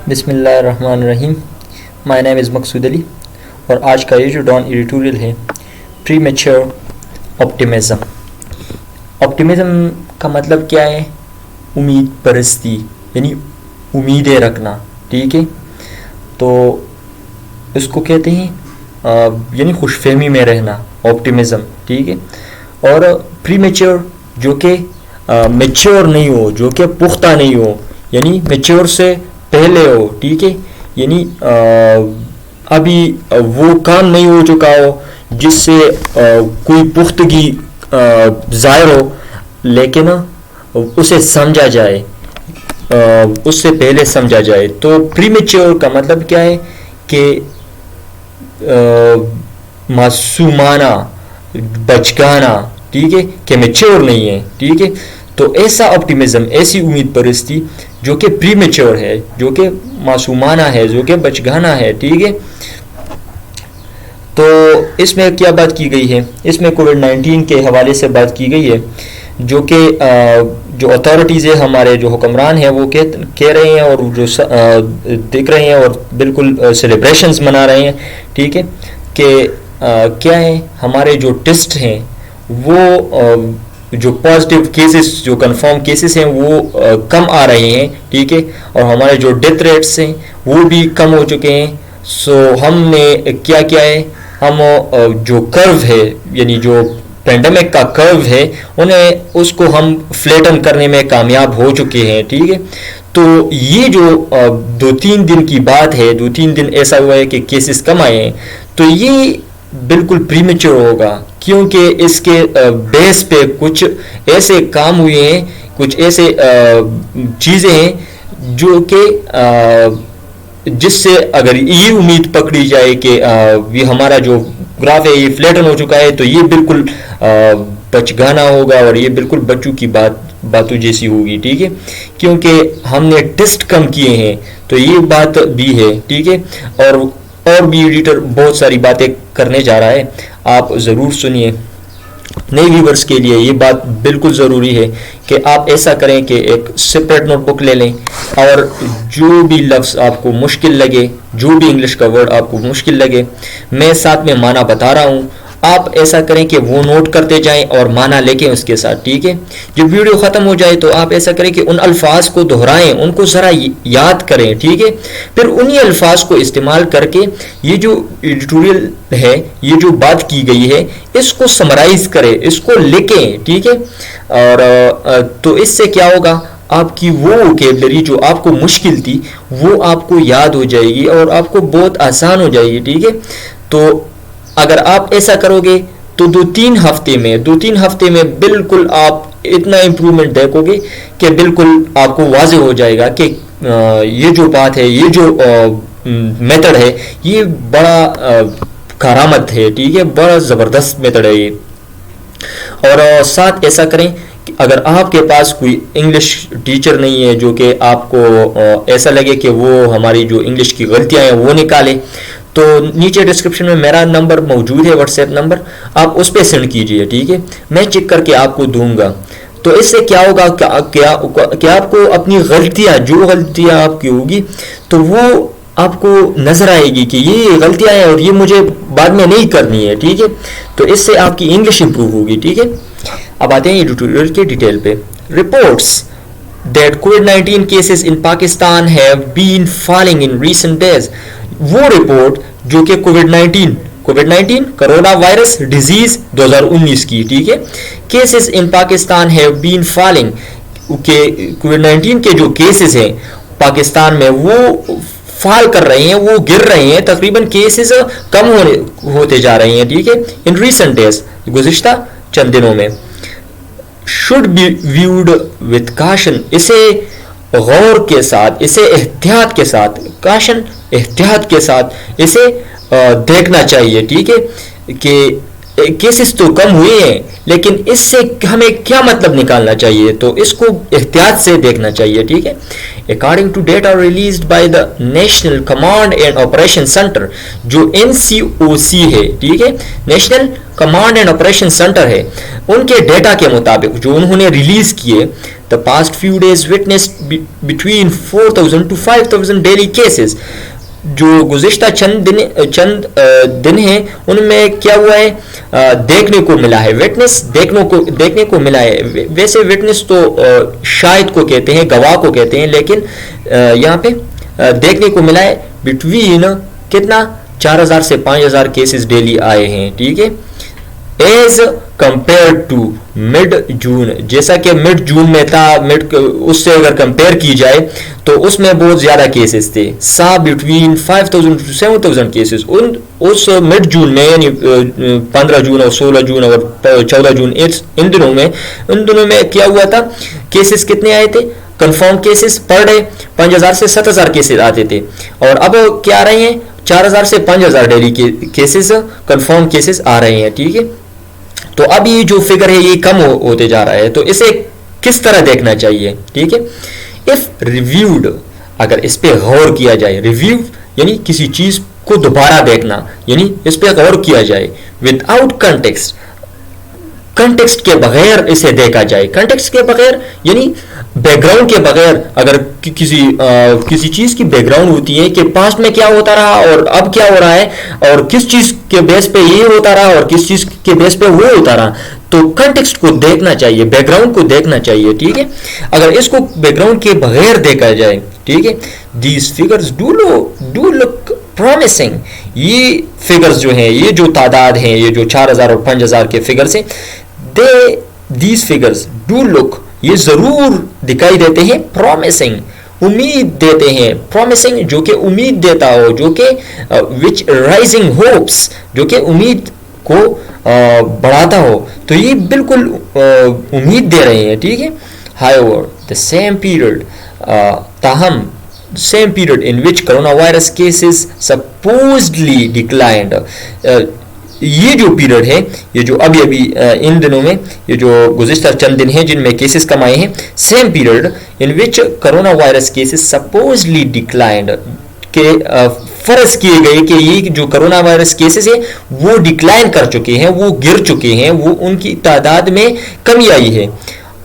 बिस्मिल्लाहिर्रहमानिर्रहीम। My name is मकसूद अली और आज का ये जो डॉन एडिटोरियल है प्री मैच्योर ऑप्टिमिज़म। ऑप्टिमिज़म का मतलब क्या है? उम्मीद परस्ती, यानी उम्मीदें रखना। ठीक है, तो इसको कहते हैं यानी खुशफहमी में रहना, ऑप्टिमिज़म। ठीक है, और प्री मैच्योर जो कि मैच्योर नहीं हो, जो कि पुख्ता नहीं हो, यानी मैच्योर से पहले हो। ठीक है, यानी अभी वो काम नहीं हो चुका हो जिससे कोई पुख्तगी ज़ाहिर हो, लेकिन उसे समझा जाए, उससे पहले समझा जाए। तो प्री मैच्योर का मतलब क्या है कि मासूमाना, बचकाना। ठीक है, कि मैच्योर नहीं है। ठीक है, तो ऐसा ऑप्टिमिज्म, ऐसी उम्मीद परस्ती जो कि प्री मैच्योर है, जो कि मासूमाना है, जो कि बचगाना है। ठीक है, तो इसमें क्या बात की गई है? इसमें कोविड-19 के हवाले से बात की गई है, जो कि जो अथॉरिटीज़ है, हमारे जो हुक्मरान हैं, वो कह रहे हैं और जो देख रहे हैं और बिल्कुल सेलिब्रेशंस मना रहे हैं। ठीक है, कि क्या है, हमारे जो टेस्ट हैं वो जो पॉजिटिव केसेस, जो कंफर्म केसेस हैं वो कम आ रहे हैं। ठीक है, और हमारे जो डेथ रेट्स हैं वो भी कम हो चुके हैं। सो हमने क्या किया है, हम जो कर्व है, यानी जो पेंडेमिक का कर्व है, उन्हें उसको हम फ्लैटन करने में कामयाब हो चुके हैं। ठीक है, तो ये जो 2-3 दिन की बात है, 2-3 दिन ऐसा हुआ है कि केसेस कम आए हैं, तो ये बिल्कुल प्रीमेच्योर होगा, क्योंकि इसके बेस पे कुछ ऐसे काम हुए हैं, कुछ ऐसे चीज़ें हैं जो कि जिससे अगर ये उम्मीद पकड़ी जाए कि ये हमारा जो ग्राफ है ये फ्लैटन हो चुका है, तो ये बिल्कुल बचगाना होगा और ये बिल्कुल बच्चों की बातों जैसी होगी। ठीक है, क्योंकि हमने टेस्ट कम किए हैं, तो ये बात भी है। ठीक है, और भी एडिटर बहुत सारी बातें करने जा रहा है, आप ज़रूर सुनिए। नए व्यूवर्स के लिए ये बात बिल्कुल ज़रूरी है कि आप ऐसा करें कि एक सेपरेट नोटबुक ले लें और जो भी लफ्ज़ आपको मुश्किल लगे, जो भी इंग्लिश का वर्ड आपको मुश्किल लगे, मैं साथ में माना बता रहा हूँ, आप ऐसा करें कि वो नोट करते जाएं और माना लेके उसके साथ। ठीक है, जब वीडियो ख़त्म हो जाए तो आप ऐसा करें कि उन अल्फाज को दोहराएं, उनको ज़रा याद करें। ठीक है, फिर उन्हीं अल्फाज को इस्तेमाल करके ये जो एडिटोरियल है, ये जो बात की गई है, इसको समराइज़ करें, इसको लिखें। ठीक है, और तो इससे क्या होगा, आपकी वो वोकेबलरी जो आपको मुश्किल थी वो आपको याद हो जाएगी और आपको बहुत आसान हो जाएगी। ठीक है, तो अगर आप ऐसा करोगे तो 2-3 हफ्ते में बिल्कुल आप इतना इम्प्रूवमेंट देखोगे कि बिल्कुल आपको वाज़ेह हो जाएगा कि ये जो बात है, ये जो मेथड है, ये बड़ा करामत है। ठीक है, बड़ा ज़बरदस्त मेथड है ये। और साथ ऐसा करें कि अगर आपके पास कोई इंग्लिश टीचर नहीं है जो कि आपको ऐसा लगे कि वो हमारी जो इंग्लिश की गलतियाँ हैं वो निकाले, तो नीचे डिस्क्रिप्शन में मेरा नंबर मौजूद है, व्हाट्सएप नंबर, आप उस पर सेंड कीजिए। ठीक है, मैं चेक करके आपको दूंगा। तो इससे क्या होगा, क्या आपको अपनी गलतियाँ, जो गलतियाँ आपकी होगी, तो वो आपको नज़र आएगी कि ये गलतियाँ हैं और ये मुझे बाद में नहीं करनी है। ठीक है, तो इससे आपकी इंग्लिश इंप्रूव होगी। ठीक है, अब आते हैं एडिटोरियल के डिटेल पे। Reports that COVID-19 cases in Pakistan have been falling in recent days। वो रिपोर्ट जो कि कोविड-19 कोरोना वायरस डिजीज 2019 की। ठीक है, cases in Pakistan have been falling, के कोविड-19 के जो केसेस हैं पाकिस्तान में वो फॉल कर रहे हैं, वो गिर रहे हैं, तकरीबन केसेस कम होते जा रहे हैं। ठीक है, इन रीसेंट डेज, गुज़िश्ता चंद दिनों में। Should be viewed with caution, इसे गौर के साथ, इसे एहतियात के साथ, काशन एहतियात के साथ इसे देखना चाहिए। ठीक है, कि केसेस तो कम हुए हैं, लेकिन इससे हमें क्या मतलब निकालना चाहिए, तो इसको एहतियात से देखना चाहिए। ठीक है, according to data released by the national command and operation centre, जो NCOC है। ठीक है, national command and operation centre है, उनके डेटा के मुताबिक जो उन्होंने रिलीज किए, the past few days witnessed between 4000 to 5000 daily cases. जो गुज़िश्ता चंद दिन हैं उनमें क्या हुआ है, देखने को मिला है, विटनेस देखने को मिला है। वैसे विटनेस तो शायद को कहते हैं, गवाह को कहते हैं, लेकिन यहाँ पे देखने को मिला है बिटवीन कितना 4000 से 5000 केसेस डेली आए हैं, ठीक है, एज कंपेयर टू मिड जून। जैसा कि मिड जून में था, उससे अगर कंपेयर की जाए तो उसमें बहुत ज़्यादा केसेस थे, सा बिटवीन 5000 to 7000 केसेस उस मिड जून में, यानी 15 जून और 16 जून और 14 जून, इन दिनों में क्या हुआ था, केसेस कितने आए थे, कंफर्म केसेस पर डे 5000 से 7000 केसेस आते थे, और अब क्या आ रहे हैं 4000 से 5000 डेली केसेस, कंफर्म केसेस आ रहे हैं, ठीक है। तो अब ये जो फिगर है ये कम होते जा रहा है, तो इसे किस तरह देखना चाहिए, ठीक है। इफ रिव्यूड, अगर इस पे गौर किया जाए, रिव्यू यानी किसी चीज को दोबारा देखना, यानी इस पे गौर किया जाए, विदाउट कंटेक्स्ट, कंटेक्स्ट के बगैर इसे देखा जाए, कंटेक्स्ट के बगैर यानी बैकग्राउंड के बगैर, अगर किसी चीज की बैकग्राउंड होती है कि पास्ट में क्या होता रहा और अब क्या हो रहा है, और किस चीज के बेस पे ये होता रहा और किस चीज के बेस पे वो होता रहा, तो कंटेक्स्ट को देखना चाहिए, बैकग्राउंड को देखना चाहिए, ठीक है। अगर इसको बैकग्राउंड के बगैर देखा जाए, ठीक है, these figures do look promising, ये फिगर्स जो हैं, ये जो तादाद हैं, ये जो 4000 और 5000 के फिगर्स हैं, दीज फिगर्स डू लुक, ये जरूर दिखाई देते हैं प्रॉमिसिंग, उम्मीद देते हैं, प्रॉमिसिंग जो कि उम्मीद देता हो, जो कि विच राइजिंग होप्स, जो कि उम्मीद को बढ़ाता हो, तो ये बिल्कुल उम्मीद दे रहे हैं, ठीक है। हाउएवर द सेम पीरियड, ताहम same period in which coronavirus cases supposedly declined, ये जो पीरियड है, ये जो अभी इन दिनों में, ये जो गुज़िश्ता चंद दिन हैं जिनमें केसेस कम आए हैं, same period in which corona virus cases supposedly declined, के फर्ज किए गए कि ये जो कोरोना वायरस केसेस है वो डिक्लाइन कर चुके हैं, वो गिर चुके हैं, वो उनकी तादाद में कमी आई है।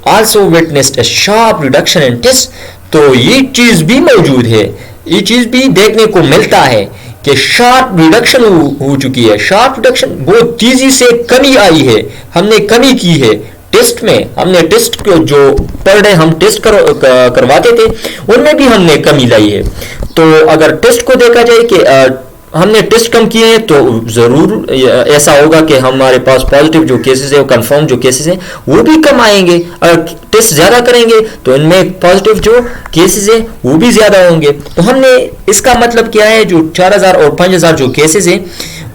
Also witnessed a sharp reduction in test, तो ये चीज भी मौजूद है, ये चीज भी देखने को मिलता है कि शार्प रिडक्शन हो चुकी है, शार्प रिडक्शन, बहुत तेजी से कमी आई है, हमने कमी की है टेस्ट में, हमने टेस्ट को जो पर डे हम टेस्ट करवाते थे उनमें भी हमने कमी लाई है। तो अगर टेस्ट को देखा जाए कि हमने टेस्ट कम किए हैं तो ज़रूर ऐसा होगा कि हमारे पास पॉजिटिव जो केसेस है, वो कंफर्म जो केसेस हैं वो भी कम आएंगे। अगर टेस्ट ज़्यादा करेंगे तो इनमें पॉजिटिव जो केसेस हैं वो भी ज़्यादा होंगे। तो हमने, इसका मतलब क्या है, जो 4000 और 5000 जो केसेस हैं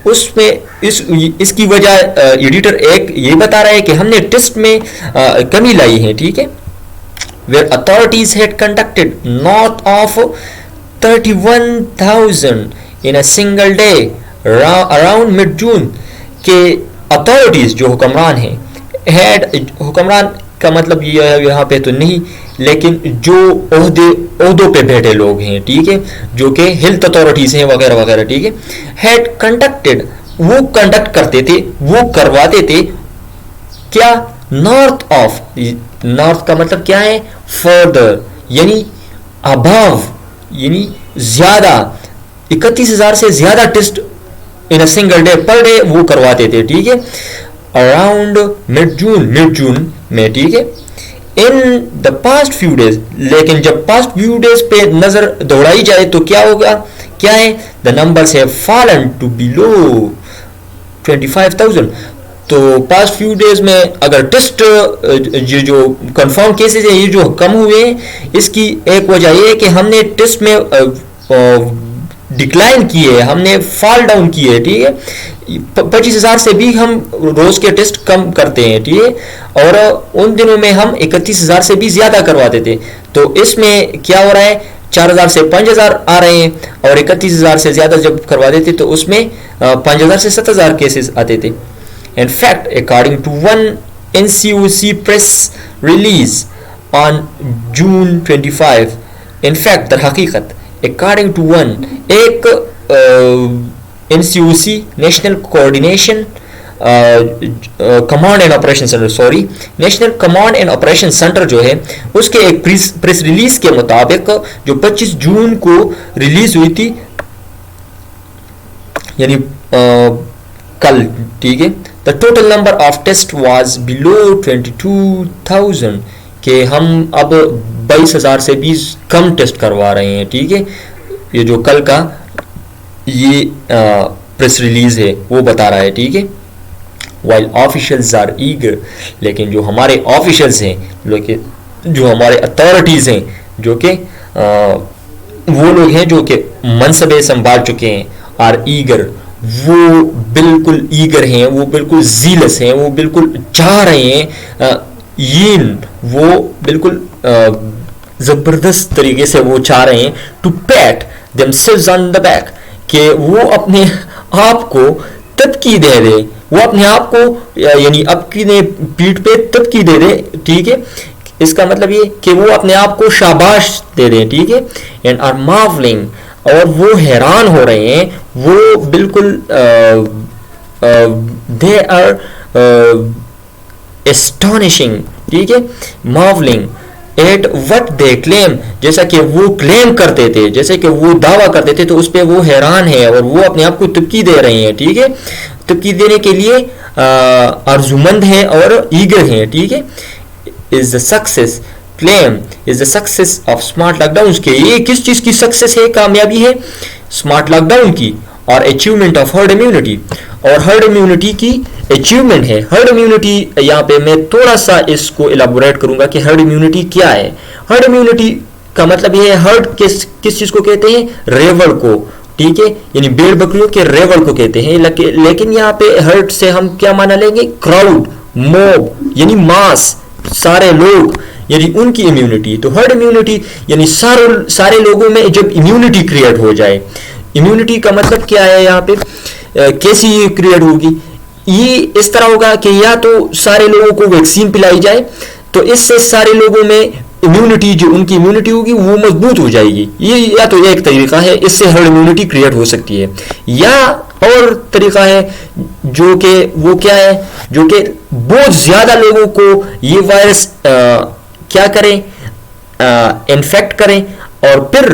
उसमें इसकी वजह एडिटर एक ये बता रहा है कि हमने टेस्ट में कमी लाई है, ठीक है। Where authorities had conducted north of 31,000 in a single day around mid June, के अथॉरिटीज जो हुक्मरान हैं, हेड, हुक्मरान का मतलब ये यहाँ पे तो नहीं, लेकिन जो ओहदों पे बैठे लोग हैं, ठीक है, जो कि हेल्थ अथॉरिटीज हैं वगैरह वगैरह, ठीक है, हैड कंडक्टेड, वो कंडक्ट करते थे, वो करवाते थे क्या, नॉर्थ ऑफ, नॉर्थ का मतलब क्या है, फर्दर यानी अबव, यानी ज्यादा, 31,000 से ज्यादा test in a single day, per day वो करवाते थे, ठीक है, अराउंड मिड जून में, ठीक है। In the past few days, लेकिन जब पास्ट फ्यू डेज पे नजर दौड़ाई जाए तो क्या होगा, क्या है, the numbers have fallen to below 25,000। तो पास्ट फ्यू डेज में अगर टेस्ट ये जो कंफर्म केसेस है ये जो कम हुए हैं, इसकी एक वजह ये है कि हमने टेस्ट में डिक्लाइन किए है, हमने फॉल डाउन किए है, ठीक है। 25,000 से भी हम रोज के टेस्ट कम करते हैं, ठीक है, और उन दिनों में हम 31,000 से भी ज्यादा करवाते थे। तो इसमें क्या हो रहा है, 4,000 से 5,000 आ रहे हैं, और 31,000 से ज्यादा जब करवाते थे तो उसमें 5,000 से 7,000 केसेस आते थे। In fact, according to one NCOC press release on June 25, in fact, दर हकीकत, according to one, एक NCOC national coordination command and operation centre, sorry, national command and operation centre जो है उसके एक प्रेस रिलीज के मुताबिक जो 25 जून को रिलीज हुई थी, यानी कल, ठीक है, the total number of test was below 22,000, के हम अब 22,000 से भी कम टेस्ट करवा रहे हैं, ठीक है। ये जो कल का ये प्रेस रिलीज है वो बता रहा है, ठीक है। वाइल ऑफिशियल्स आर ईगर, लेकिन जो हमारे ऑफिशियल्स हैं, जो हमारे अथॉरिटीज़ हैं, जो कि वो लोग हैं जो कि मनसबे संभाल चुके हैं, आर ईगर, वो बिल्कुल ईगर हैं, वो बिल्कुल जीलस हैं, वो बिल्कुल चाह रहे हैं, वो बिल्कुल ज़बरदस्त तरीके से वो चाह रहे हैं to pat themselves on the back, कि वो अपने आप को तबकी दे दे, वो अपने आप को यानी अपने पीठ पे तबकी दे दे, ठीक है। इसका मतलब ये कि वो अपने आप को शाबाश दे दे, ठीक है। एंड आर मार्वलिंग, और वो हैरान हो रहे हैं, वो बिल्कुल दे आर एस्टोनिशिंग, ठीक है, marvelling at what they claim, जैसा कि वो क्लेम करते थे, जैसे कि वो दावा करते थे, तो उस पर वो हैरान है और वो अपने आप को तबकी दे रहे हैं, ठीक है। तबकी देने के लिए आरजुमंद हैं और ईगर हैं, ठीक है। Is the success claim is the success of smart lockdown, के ये किस चीज की सक्सेस है, कामयाबी है, स्मार्ट लॉकडाउन की, और अचीवमेंट ऑफ हर्ड इम्यूनिटी, और हर्ड इम्यूनिटी की अचीवमेंट है। हर्ड इम्यूनिटी यहाँ पे मैं थोड़ा सा इसको इलाबोरेट करूंगा कि हर्ड इम्यूनिटी क्या है। हर्ड इम्यूनिटी का मतलब ये है, हर्ड किस चीज को कहते हैं, रेवड़ को, ठीक है, यानी भेड़ बकरियों के रेवड़ को कहते हैं। लेकिन यहाँ पे हर्ड से हम क्या माना लेंगे, क्राउड, मॉब, यानी मास, सारे लोग, यानी उनकी इम्यूनिटी। तो हर्ड इम्यूनिटी यानी सारे लोगों में जब इम्यूनिटी क्रिएट हो जाए। इम्यूनिटी का मतलब क्या है यहाँ पे, कैसी ये क्रिएट होगी, ये इस तरह होगा कि या तो सारे लोगों को वैक्सीन पिलाई जाए, तो इससे सारे लोगों में इम्यूनिटी, जो उनकी इम्यूनिटी होगी वो मजबूत हो जाएगी। ये या तो एक तरीका है, इससे हर्ड इम्यूनिटी क्रिएट हो सकती है, या और तरीका है जो कि वो क्या है, जो कि बहुत ज्यादा लोगों को ये वायरस क्या करें, इन्फेक्ट करें, और फिर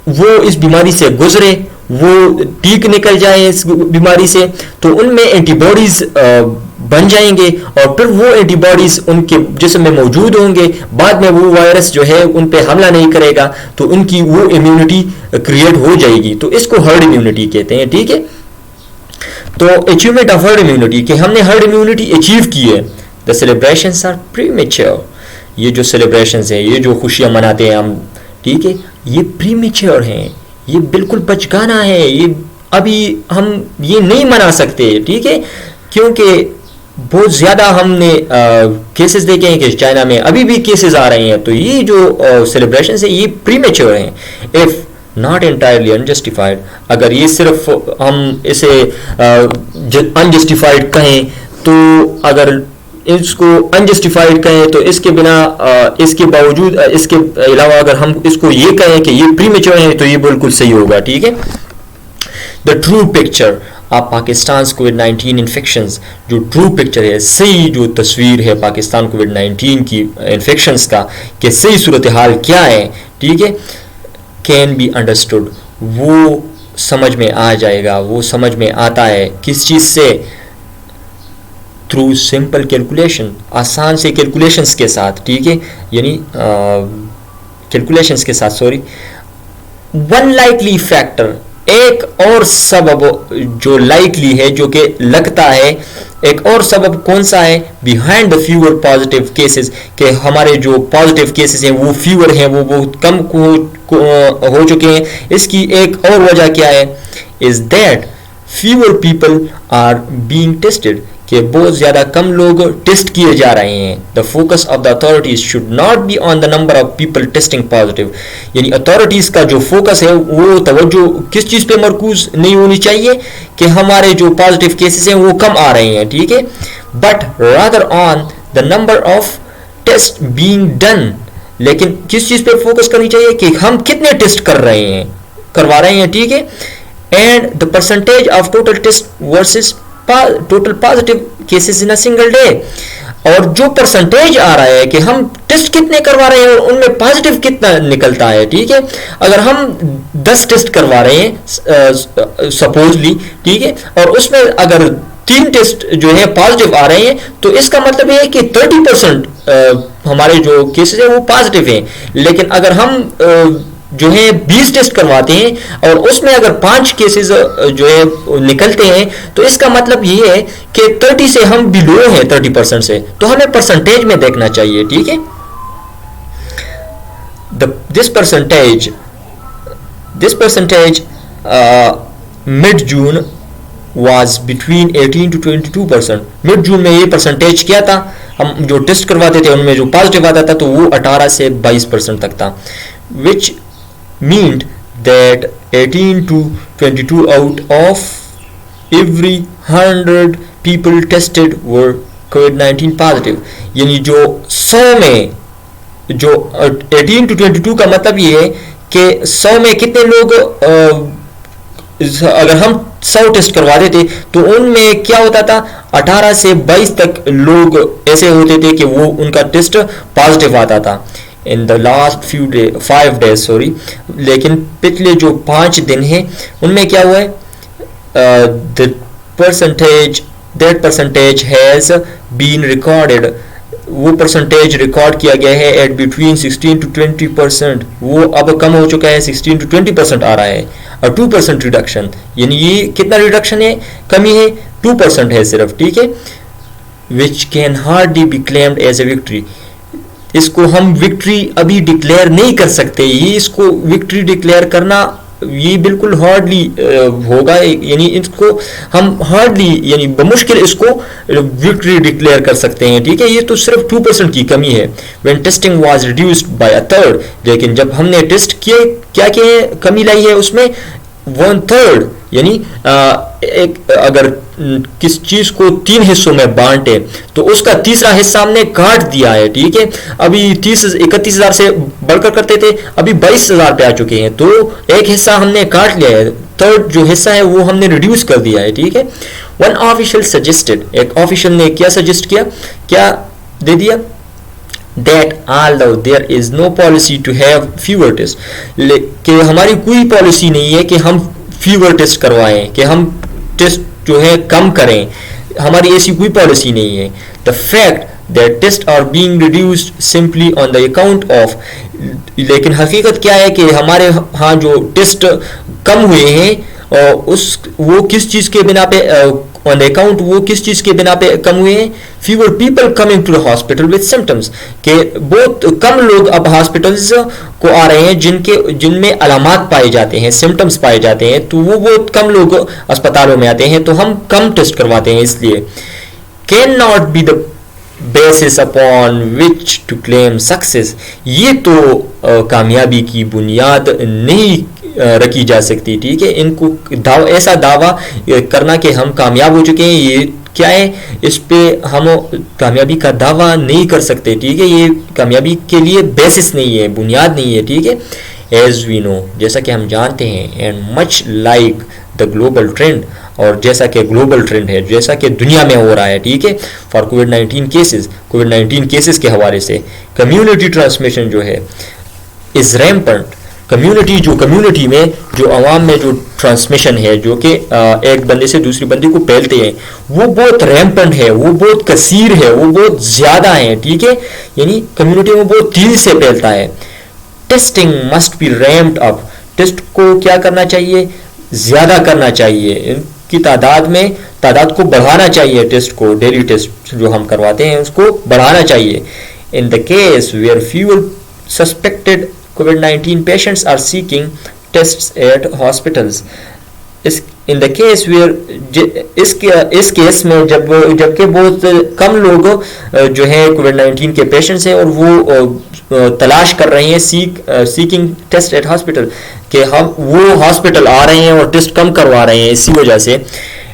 वो इस बीमारी से गुजरे, वो ठीक निकल जाए इस बीमारी से, तो उनमें एंटीबॉडीज बन जाएंगे, और फिर वो एंटीबॉडीज उनके जिस्म में मौजूद होंगे, बाद में वो वायरस जो है उन पे हमला नहीं करेगा, तो उनकी वो इम्यूनिटी क्रिएट हो जाएगी। तो इसको हर्ड इम्यूनिटी कहते हैं, ठीक है। तो अचीवमेंट ऑफ हर्ड इम्यूनिटी, कि हमने हर्ड इम्यूनिटी अचीव की है। द सेलिब्रेशंस आर प्रीमेच्योर, ये जो सेलिब्रेशंस है, ये जो खुशियां मनाते हैं हम, ठीक है, ये प्रीमेच्योर हैं, ये बिल्कुल बचकाना है, ये अभी हम ये नहीं मना सकते, ठीक है, क्योंकि बहुत ज़्यादा हमने केसेस देखे हैं कि चाइना में अभी भी केसेस आ रहे हैं। तो ये जो सेलिब्रेशन है ये प्रीमेच्योर हैं, इफ़ नॉट एंटायरली अनजस्टिफाइड। अगर ये सिर्फ हम इसे अनजस्टिफाइड कहें, तो अगर इसको अनजस्टिफाइड कहें, तो इसके बिना इसके बावजूद, इसके अलावा अगर हम इसको ये कहें कि ये प्रीमेच्योर है, तो ये बिल्कुल सही होगा, ठीक है। The true picture of Pakistan covid infections, जो ट्रू पिक्चर है, सही जो तस्वीर है पाकिस्तान कोविड-19 की इन्फेक्शंस का, कि सही सूरत हाल क्या है, ठीक है, कैन बी अंडरस्टूड, वो समझ में आ जाएगा, वो समझ में आता है किस चीज़ से, थ्रू सिंपल कैलकुलेशन, आसान से कैलकुलेशंस के साथ, ठीक है, यानी कैलकुलेशंस के साथ, सॉरी। वन लाइकली फैक्टर, एक और सबब जो लाइकली है, जो कि लगता है, एक और सबब कौन सा है, behind the fewer positive cases, के हमारे जो पॉजिटिव केसेस हैं वो फ्यूअर हैं, वो बहुत कम हो चुके हैं। इसकी एक और वजह क्या है, is that fewer people are being tested, कि बहुत ज़्यादा कम लोग टेस्ट किए जा रहे हैं। The focus of the authorities should not be on the number of people testing positive, यानी अथॉरिटीज़ का जो फोकस है वो तवज्जो किस चीज़ पे मरकूज नहीं होनी चाहिए कि हमारे जो पॉजिटिव केसेस हैं वो कम आ रहे हैं, ठीक है, but rather on the number of test being done, लेकिन किस चीज़ पे फोकस करनी चाहिए कि हम कितने टेस्ट करवा रहे हैं, ठीक है, and the percentage of total test versus total positive cases in a single day, और जो परसेंटेज आ रहा है कि हम टेस्ट कितने करवा रहे हैं और उनमें पॉजिटिव कितना निकलता है, ठीक है। अगर हम 10 टेस्ट करवा रहे हैं सपोजली, ठीक है, और उसमें अगर 3 टेस्ट जो है पॉजिटिव आ रहे हैं, तो इसका मतलब ये है कि 30% हमारे जो केसेस है वो पॉजिटिव हैं। लेकिन अगर हम जो है 20 टेस्ट करवाते हैं और उसमें अगर 5 केसेस जो है निकलते हैं, तो इसका मतलब ये है कि 30 से हम बिलो हैं 30% से, तो हमें परसेंटेज में देखना चाहिए, ठीक है। This percentage mid June was between 18 to 22%। Mid June में ये परसेंटेज क्या था, हम जो टेस्ट करवाते थे उनमें जो पॉजिटिव आता था तो वो 18 से 22% तक था, which meant that 18 to 22 out of every 100 people tested were COVID-19 positive। यानी जो 100 में जो 18 to 22 का मतलब ये है कि 100 में कितने लोग अगर हम 100 टेस्ट करवा देते तो उनमें क्या होता था, 18 से 22 तक लोग ऐसे होते थे कि वो उनका टेस्ट पॉजिटिव आता था in the last 5 days sorry. लेकिन पिछले जो 5 दिन हैं उनमें क्या हुआ है, that percentage has been recorded, वो परसेंटेज रिकॉर्ड किया गया है एट बिटवीन 16 to 20%। वो अब कम हो चुका है, 16 to 20% आ रहा है, और 2% रिडक्शन, यानी ये कितना रिडक्शन है, कमी है, 2% है सिर्फ, ठीक है। Which can hardly be claimed as a victory. इसको हम विक्ट्री अभी डिक्लेयर नहीं कर सकते, ये इसको विक्ट्री डिक्लेयर करना ये बिल्कुल हार्डली होगा, यानी इसको हम हार्डली यानी बमुश्किल इसको विक्ट्री डिक्लेयर कर सकते हैं, ठीक है। ये तो सिर्फ 2% की कमी है। When testing was reduced by a third, लेकिन जब हमने टेस्ट किए क्या किए, कमी लाई है उसमें 1/3, यानी एक अगर किस चीज को 3 हिस्सों में बांटे तो उसका तीसरा हिस्सा हमने काट दिया है, ठीक है। अभी 31,000 से बढ़कर करते थे, अभी 22,000 पे आ चुके हैं, तो एक हिस्सा हमने काट लिया है, थर्ड जो हिस्सा है वो हमने रिड्यूस कर दिया है, ठीक है। वन ऑफिशियल सजेस्टेड, एक ऑफिशियल ने क्या सजेस्ट किया, क्या दे दिया, that although there is no policy to have fewer tests, कि हमारी कोई पॉलिसी नहीं है कि हम फीवर टेस्ट करवाएं, कि हम टेस्ट जो है कम करें, हमारी ऐसी कोई पॉलिसी नहीं है। The fact that test are being reduced simply on the account of, लेकिन हकीकत क्या है कि हमारे यहाँ जो टेस्ट कम हुए हैं वो किस चीज़ के बिना पे ऑन द अकाउंट, वो किस चीज़ के बिना पे कम हुए हैं, fewer people coming to the hospital with symptoms, के बहुत कम लोग अब हॉस्पिटल्स को आ रहे हैं जिनमें अलामात पाए जाते हैं, सिम्टम्स पाए जाते हैं, तो वो बहुत कम लोग अस्पतालों में आते हैं, तो हम कम टेस्ट करवाते हैं। इसलिए can not be the basis upon which to claim success, ये तो कामयाबी की बुनियाद नहीं रखी जा सकती, ठीक है। इनको ऐसा दावा करना कि हम कामयाब हो चुके हैं, ये क्या है, इस पे हम कामयाबी का दावा नहीं कर सकते, ठीक है। ये कामयाबी के लिए बेसिस नहीं है, बुनियाद नहीं है, ठीक है। एज वी नो, जैसा कि हम जानते हैं, and much like the global trend, और जैसा कि ग्लोबल ट्रेंड है, जैसा कि दुनिया में हो रहा है, ठीक है, फॉर कोविड-19 केसेस के हवाले से कम्युनिटी ट्रांसमिशन जो है इज रैम्पेंट। कम्युनिटी में जो आवाम में जो ट्रांसमिशन है, जो कि एक बंदे से दूसरी बंदे को फैलते हैं, वो बहुत रैम्पेंट है, वो बहुत कसीर है, वो बहुत ज़्यादा है, ठीक है, यानी कम्युनिटी में बहुत तेजी से फैलता है। Testing must be ramped up, test को क्या करना चाहिए, ज़्यादा करना चाहिए, इनकी तादाद को बढ़ाना चाहिए, टेस्ट को, डेली टेस्ट जो हम करवाते हैं उसको बढ़ाना चाहिए। In the case where fewer suspected COVID-19 patients are seeking tests at hospitals. In the case where इस केस में जबकि बहुत कम लोग जो है COVID-19 के पेशेंट्स हैं और वो तलाश कर रहे हैं, सीकिंग टेस्ट एट हॉस्पिटल, कि हम वो हॉस्पिटल आ रहे हैं और टेस्ट कम करवा रहे हैं, इसी वजह से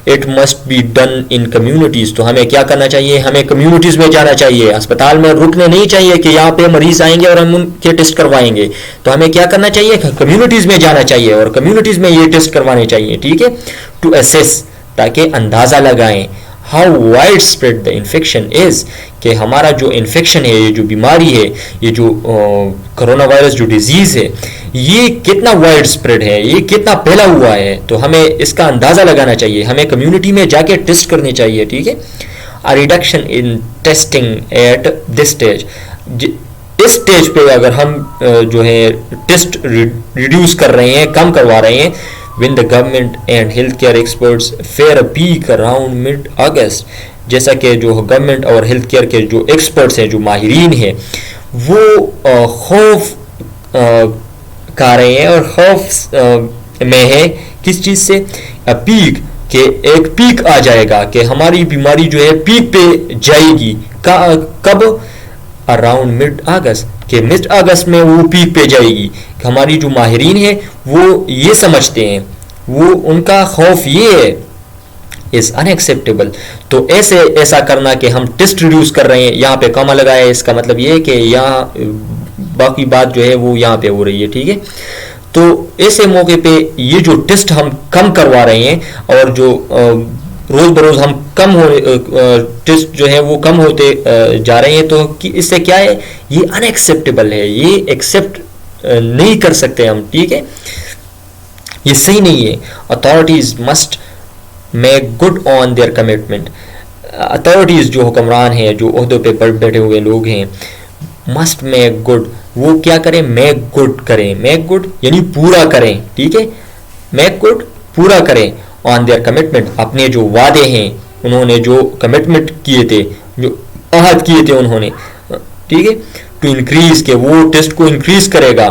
it must be done in communities. तो हमें क्या करना चाहिए, हमें कम्युनिटीज़ में जाना चाहिए, अस्पताल में रुकने नहीं चाहिए कि यहाँ पे मरीज आएंगे और हम उनके टेस्ट करवाएंगे। तो हमें क्या करना चाहिए, कम्युनिटीज़ में जाना चाहिए और कम्युनिटीज़ में ये टेस्ट करवाने चाहिए, ठीक है, टू असेस, ताकि अंदाज़ा लगाएं how wide spread the infection is, कि हमारा जो इन्फेक्शन है, ये जो बीमारी है, ये जो कोरोना वायरस जो डिजीज़ है, ये कितना वाइड स्प्रेड है, ये कितना फैला हुआ है। तो हमें इसका अंदाज़ा लगाना चाहिए, हमें कम्युनिटी में जाके टेस्ट करने चाहिए, ठीक है। A reduction in testing at this stage, इस स्टेज पे अगर हम जो है टेस्ट रिड्यूस कर रहे हैं, कम करवा रहे हैं, when the government and healthcare experts fear a peak around mid August, जैसा कि जो गवर्नमेंट और हेल्थ केयर के जो एक्सपर्ट्स हैं, जो माहिरीन हैं, वो खौफ खा रहे हैं और खौफ में है किस चीज़ से, पीक, के एक पीक आ जाएगा कि हमारी बीमारी जो है पीक पे जाएगी। कब? अराउंड मिड अगस्त, कि मिड अगस्त में वो पीक पे जाएगी। हमारी जो माहिरीन है वो ये समझते हैं, वो उनका खौफ ये है, इज़ अनएक्सेप्टेबल। तो ऐसा करना कि हम टेस्ट रिड्यूस कर रहे हैं, यहाँ पे कमा लगाया है, इसका मतलब ये है कि यहाँ बाकी बात जो है वो यहाँ पे हो रही है, ठीक है। तो ऐसे मौके पे ये जो टेस्ट हम कम करवा रहे हैं और जो रोज़ बरोज़ हम कम हो टेस्ट जो है वो कम होते जा रहे हैं, तो इससे क्या है, ये अनएक्सेप्टेबल है, ये एक्सेप्ट नहीं कर सकते हम, ठीक है, ये सही नहीं है। Authorities must make good on their commitment, authorities जो हुक्मरान हैं, जो ओहदों पे बैठे हुए लोग हैं, मस्ट मेक गुड, वो क्या करें, मेक गुड करें, मेक गुड यानी पूरा करें, ठीक है, मेक गुड पूरा करें ऑन देयर कमिटमेंट, अपने जो वादे हैं, उन्होंने जो कमिटमेंट किए थे, जो अहद किए थे उन्होंने, ठीक है, टू इंक्रीज, के वो टेस्ट को इंक्रीज करेगा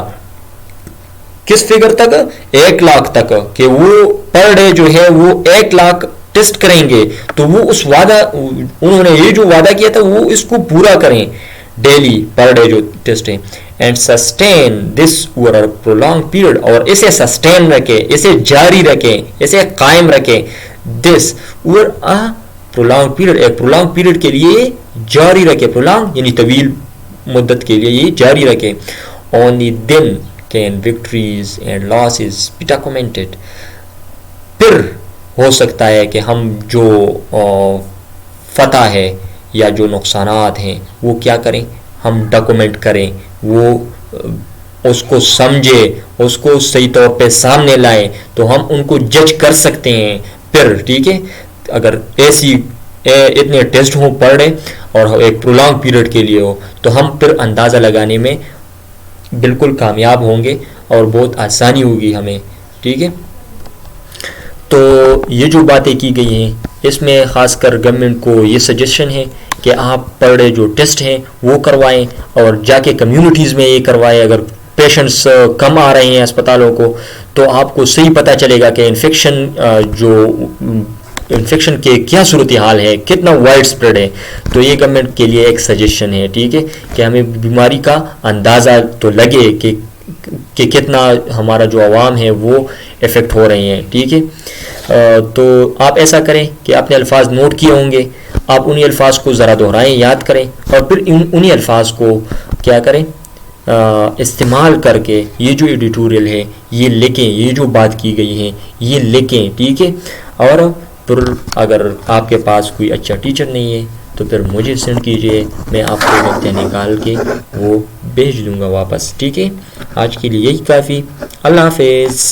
किस फिगर तक, 1 लाख तक, कि वो पर डे जो है वो 1 लाख टेस्ट करेंगे। तो वो उस वादा, उन्होंने ये जो वादा किया था वो इसको पूरा करें, डेली पर डे जो टेस्ट है, and sustain this over a prolong period, और इसे सस्टेन रखें, इसे जारी रखें, इसे कायम रखें, this over a prolong period, एक प्रोलॉन्ग पीरियड के लिए जारी रखें, प्रोलॉन्ग यानी तवील मुद्दत के लिए ये जारी रखें। Only then can victories and losses be documented, फिर हो सकता है कि हम जो फतह है या जो नुकसानात हैं वो क्या करें, हम डॉक्यूमेंट करें, वो उसको समझे, उसको सही तौर पे सामने लाएं, तो हम उनको जज कर सकते हैं फिर, ठीक है। अगर ऐसी इतने टेस्ट हों पर डे और एक प्रोलॉन्ग पीरियड के लिए हो, तो हम फिर अंदाज़ा लगाने में बिल्कुल कामयाब होंगे और बहुत आसानी होगी हमें, ठीक है। तो ये जो बातें की गई हैं, इसमें ख़ासकर गवर्नमेंट को ये सजेशन है कि आप पर डे जो टेस्ट हैं वो करवाएं और जाके कम्युनिटीज़ में ये करवाएं। अगर पेशेंट्स कम आ रहे हैं अस्पतालों को, तो आपको सही पता चलेगा कि इन्फेक्शन के क्या सूरत हाल है, कितना वाइड स्प्रेड है। तो ये गवर्नमेंट के लिए एक सजेशन है, ठीक है, कि हमें बीमारी का अंदाज़ा तो लगे कि कितना हमारा जो आवाम है वो इफ़ेक्ट हो रही हैं, ठीक है। तो आप ऐसा करें कि आपने अल्फाज नोट किए होंगे, आप उन्हीं अल्फाज को ज़रा दोहराएं, याद करें, और फिर उन्हीं अल्फाज को क्या करें, इस्तेमाल करके ये जो एडिटोरियल है ये लिखें, ये जो बात की गई है ये लिखें, ठीक है। और फिर अगर आपके पास कोई अच्छा टीचर नहीं है तो फिर मुझे सेंड कीजिए, मैं आपको वक्त निकाल के वो भेज दूंगा वापस, ठीक है। आज के लिए यही काफ़ी, अल्लाह हाफिज़।